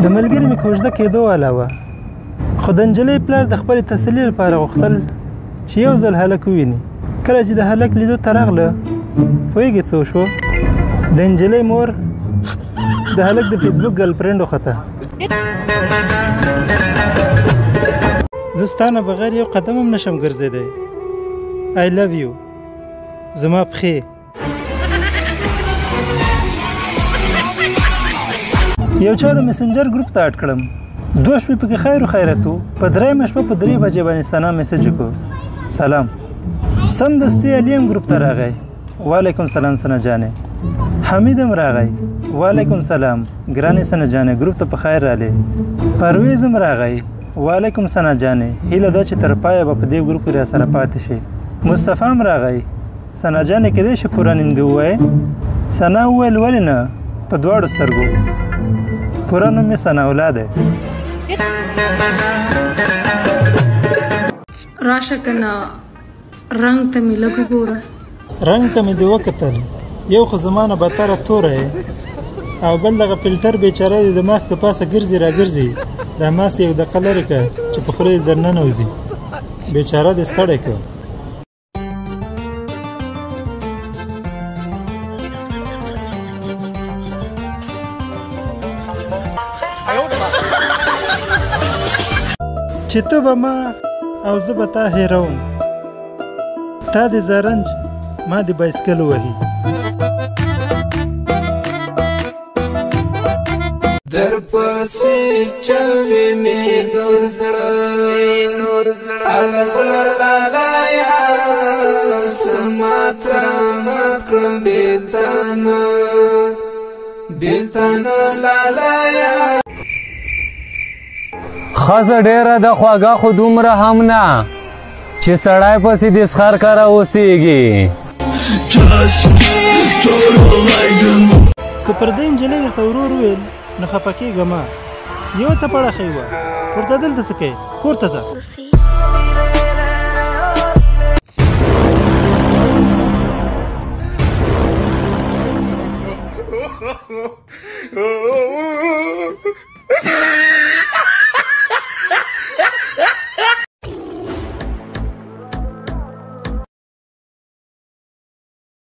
د ملګري مې کوژده کېدو والا وه، خو د نجلۍ پلار د خپلې تسلي لپاره غوښتل چې یو ځل هلک وویني. کله چې د هلک لیدو ته راغله، پوهېږې څه وشو؟ د نجلۍ مور د هلک د فیسبوک ګرلفرینډ وخته. زه ستا نه بغیر یو قدم هم نشم ګرځېدی. I love you. زما پښې. یو چا د مسنجر ګروپ ته اډ کړم. 2 شپې پکې خیر و خیرت و. په 3مه شپه په 3 بجې باندې ثنا میسج وکړو. سلام. سمدستي علي هم ګروپ ته راغی. وعلیکم سلام ثنا جانې. حمید هم راغی. وعلیکم سلام. ګرانې ثنا جانې ګروپ ته په خیر راغلی. پرویز هم راغی. وعلیکم ثنا جانې. هیله ده چې تر پایه به په دې ګروپ کې راسره پاتې شي. مصطفی هم راغی. ثنا جانې کیدای شي پوره نیم دې ووایې؟ ثنا وویل ولې نه، په دواړو سترګو. پوره نوم مې ثنا الله دی. راشه کنه رنګ ته مې لږ وګوره. رنګ ته مې دې وکتل، یو خو زما نه بدتره توره یې، او بل دغه فلټر بیچاره دې د ماسک د پاسه ګرځي را ګرځي. دا ماسک یو دقیقه لرې کړه چې په خوله دې درننوځي. بیچاره دې ستړی کړه. چې ته به ما او زه به تا هېروم، تا د زرنج ما د بایسکل وهي. در پسې چوي مې نور زړه هغه زړه لالایا سماترا مات کړم بیلتانه لالایا. خزه ډیره د خواږه خو دومره هم نه چې سړی پسې د سخر کره اوسېږي. که پر دې نجلۍ درته ورور وویل نو خفه کېږه مه. یو څپړه ښې وه، ورته دلته څه کوې؟ کور ته ځه.